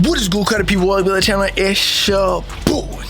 What is good, Carti people? Welcome to the channel. It's your boy,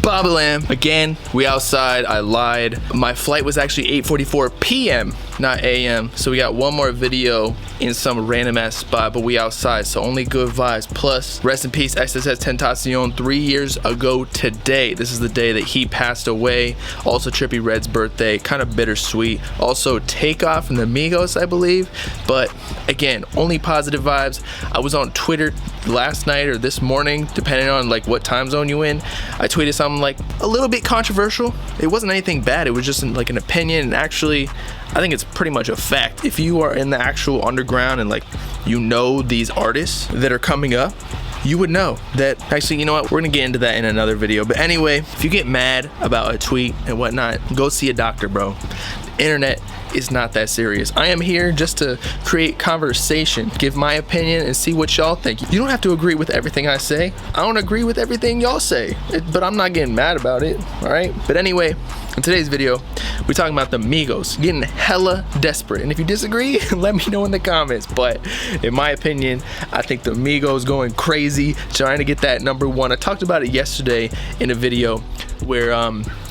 Bobby Lamb. Again, we outside. I lied. My flight was actually 8:44 p.m., not a.m. So we got one more video in some random ass spot, but we outside, so only good vibes. Plus, rest in peace, XSS Tentacion. 3 years ago today, this is the day that he passed away. Also, Trippie Redd's birthday, kind of bittersweet. Also, Takeoff from the Migos, I believe. But again, only positive vibes. I was on Twitter last night or this morning, depending on like what time zone you in. I tweeted something like a little bit controversial. It wasn't anything bad. It was just like an opinion, and actually, I think it's pretty much a fact. If you are in the actual underground and like you know these artists that are coming up, you would know that. Actually, you know what, we're gonna get into that in another video. But anyway, if you get mad about a tweet and whatnot, go see a doctor, bro. The internet is not that serious. I am here just to create conversation, give my opinion, and see what y'all think. You don't have to agree with everything I say. I don't agree with everything y'all say, but I'm not getting mad about it, all right? But anyway, in today's video, we're talking about the Migos getting hella desperate. And if you disagree, let me know in the comments. But in my opinion, I think the Migos going crazy, trying to get that #1. I talked about it yesterday in a video where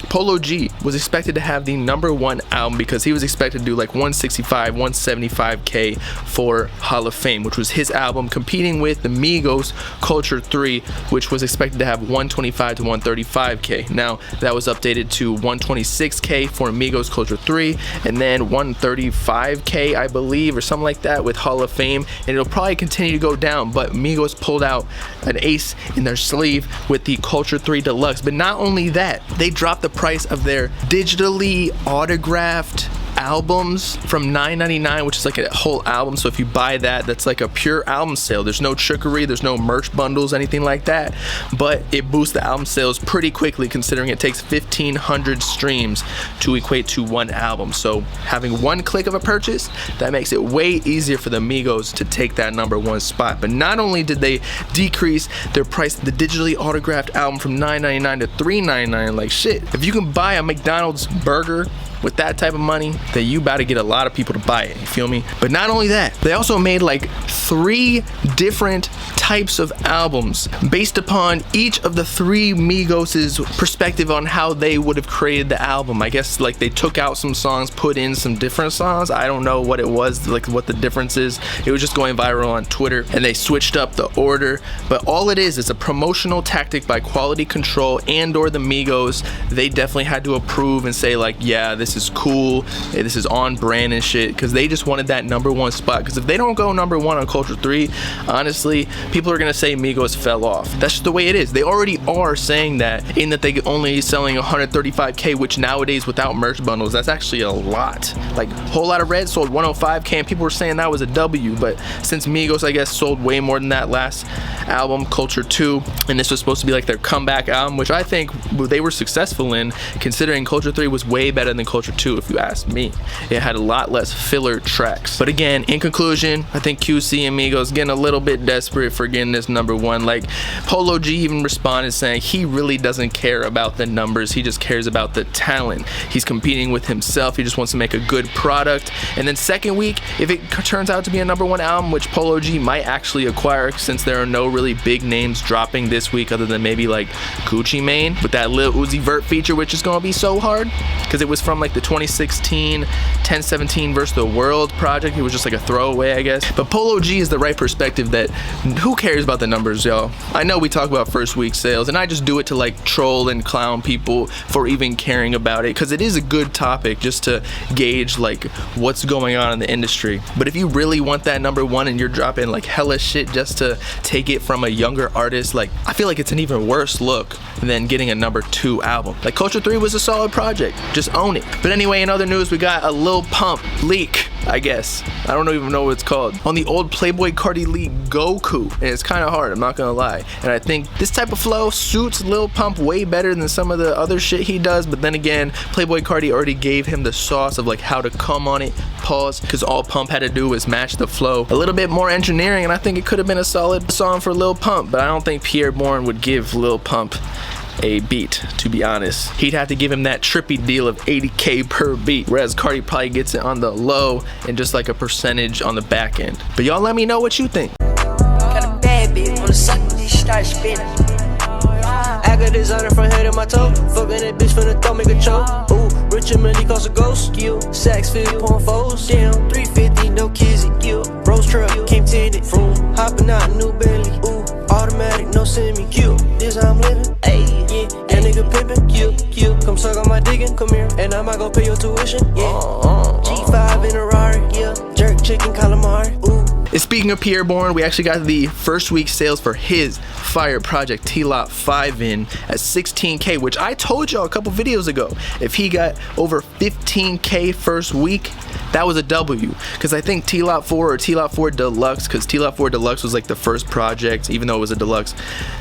Polo G was expected to have the #1 album because he was expected to do like 165, 175K for Hall of Fame, which was his album, competing with the Migos Culture 3, which was expected to have 125 to 135K. Now that was updated to 126K for Migos Culture 3, and then 135K, I believe, or something like that with Hall of Fame, and it'll probably continue to go down. But Migos pulled out an ace in their sleeve with the Culture 3 Deluxe. But not only that, they dropped the price of their digitally autographed albums from $9.99, which is like a whole album. So if you buy that, that's like a pure album sale. There's no trickery, there's no merch bundles, anything like that. But it boosts the album sales pretty quickly, considering it takes 1,500 streams to equate to one album. So having one click of a purchase, that makes it way easier for the Migos to take that #1 spot. But not only did they decrease their price of the digitally autographed album from $9.99 to $3.99, like shit, if you can buy a McDonald's burger with that type of money, then you about to get a lot of people to buy it, you feel me? But not only that, they also made like 3 different types of albums based upon each of the 3 Migos' perspective on how they would have created the album. I guess like they took out some songs, put in some different songs. I don't know what it was, like what the difference is. It was just going viral on Twitter, and they switched up the order. But all it is a promotional tactic by Quality Control and or the Migos. They definitely had to approve and say like, yeah, this is cool, this is on brand and shit, because they just wanted that #1 spot. Because if they don't go #1 on Culture 3, honestly, people are gonna say Migos fell off. That's just the way it is. They already are saying that, in that they only selling 135K, which nowadays without merch bundles, that's actually a lot. Like Whole Lotta Red sold 105K, and people were saying that was a W. But since Migos, I guess, sold way more than that last album, Culture 2, and this was supposed to be like their comeback album, which I think they were successful in, considering Culture 3 was way better than Culture 2, if you ask me. It had a lot less filler tracks. But again, in conclusion, I think QC and Migos getting a little bit desperate for getting this #1. Like Polo G even responded saying he really doesn't care about the numbers, he just cares about the talent. He's competing with himself, he just wants to make a good product. And then second week, if it turns out to be a #1 album, which Polo G might actually acquire, since there are no really big names dropping this week other than maybe like Gucci Mane with that Lil Uzi Vert feature, which is gonna be so hard because it was from like the 2016 1017 vs. the World project. It was just like a throwaway, I guess. But Polo G is the right perspective that who cares about the numbers, y'all? I know we talk about first week sales, and I just do it to like troll and clown people for even caring about it, because it is a good topic just to gauge like what's going on in the industry. But if you really want that #1 and you're dropping like hella shit just to take it from a younger artist, like I feel like it's an even worse look than getting a #2 album. Like Culture 3 was a solid project, just own it. But anyway, in other news, we got a Lil Pump leak, I guess. I don't even know what it's called. On the old Playboi Carti leak, Goku. And it's kind of hard, I'm not gonna lie. And I think this type of flow suits Lil Pump way better than some of the other shit he does. But then again, Playboi Carti already gave him the sauce of like how to come on it, pause, because all Pump had to do was match the flow. A little bit more engineering, and I think it could have been a solid song for Lil Pump. But I don't think Pierre Bourne would give Lil Pump a beat, to be honest. He'd have to give him that trippy deal of 80K per beat, whereas Carti probably gets it on the low and just like a percentage on the back end. But y'all let me know what you think. Got a bad bitch. Wanna suck this, start spinning. I got designer from head to my toe. Fucking that bitch finna throw, make a choke. Ooh, Richard Millie cost a ghost. Skill, sacks 50.4s. Damn, 350, no kizzy. Gill, Rose truck, came tinted. Vroom, hopping out, new Bentley. Ooh, automatic, no semi. Q, this how I'm living. Ayy, yeah, that nigga pimpin'. Q, come suck on my diggin', come here, and I might go pay your tuition. Yeah, G5 in a Rari. Yeah, jerk chicken calamari. Ooh. And speaking of Pierre Bourne, we actually got the first week sales for his fire project TLOP5 in at 16K, which I told y'all a couple videos ago. If he got over 15K first week, that was a W. Because I think TLOP4 or TLOP4 Deluxe, because TLOP4 Deluxe was like the first project, even though it was a deluxe,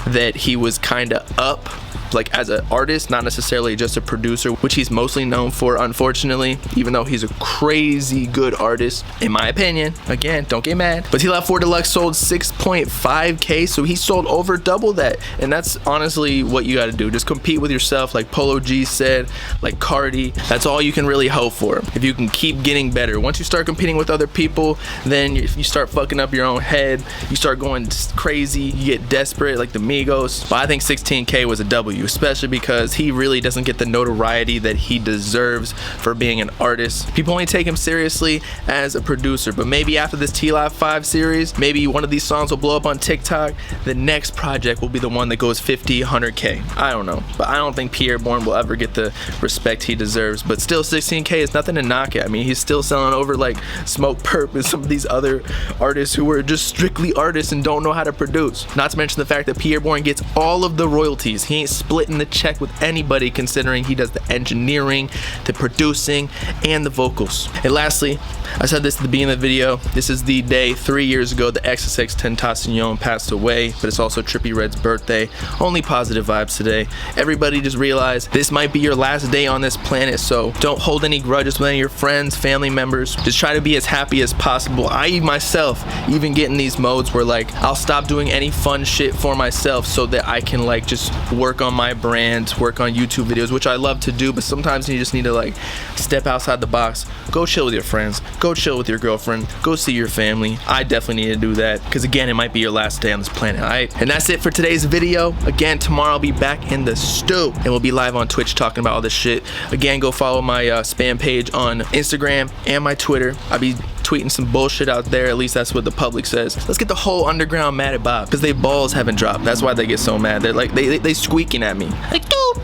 that he was kind of up like as an artist, not necessarily just a producer, which he's mostly known for, unfortunately, even though he's a crazy good artist in my opinion. Again, don't get mad, but TLOP4 Deluxe sold 6.5K, so he sold over double that. And that's honestly what you got to do. Just compete with yourself, like Polo G said, like Carti. That's all you can really hope for. If you can keep getting better, once you start competing with other people, then you start fucking up your own head, you start going crazy, you get desperate like the Migos. But I think 16K was a W, especially because he really doesn't get the notoriety that he deserves for being an artist. People only take him seriously as a producer, but maybe after this TLOP5 series, maybe one of these songs will blow up on TikTok. The next project will be the one that goes 50, 100K. I don't know, but I don't think Pierre Bourne will ever get the respect he deserves. But still, 16K is nothing to knock at. I mean, he's still selling over like Smoke Perp and some of these other artists who are just strictly artists and don't know how to produce. Not to mention the fact that Pierre Bourne gets all of the royalties. He ain't splitting the check with anybody, considering he does the engineering, the producing, and the vocals. And lastly, I said this at the beginning of the video, this is the day 3 years ago the XXX Tentacion passed away, but it's also Trippie Redd's birthday. Only positive vibes today. Everybody just realize this might be your last day on this planet, so don't hold any grudges with any of your friends, family members. Just try to be as happy as possible. I myself even get in these modes where like I'll stop doing any fun shit for myself so that I can like just work on my brand, work on YouTube videos, which I love to do, but sometimes you just need to like step outside the box, go chill with your friends, go chill with your girlfriend, go see your family. I definitely need to do that because again, it might be your last day on this planet. Alright, and that's it for today's video. Again, tomorrow I'll be back in the stew and we'll be live on Twitch talking about all this shit. Again, go follow my spam page on Instagram and my Twitter. I'll be tweeting some bullshit out there, at least that's what the public says. Let's get the whole underground mad at Bob because they balls haven't dropped. That's why they get so mad. They're like they squeaking at me like, dude,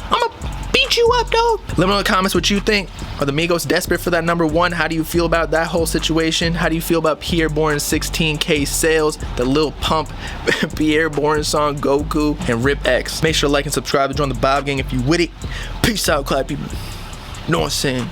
I'ma beat you up, dude. Let me know in the comments what you think. Are the Migos desperate for that #1? How do you feel about that whole situation? How do you feel about Pierre Bourne's 16K sales, the Lil Pump Pierre Bourne song Goku, and Rip X? Make sure to like and subscribe to join the Bob gang if you with it. Peace out, clap people. Know what I'm saying?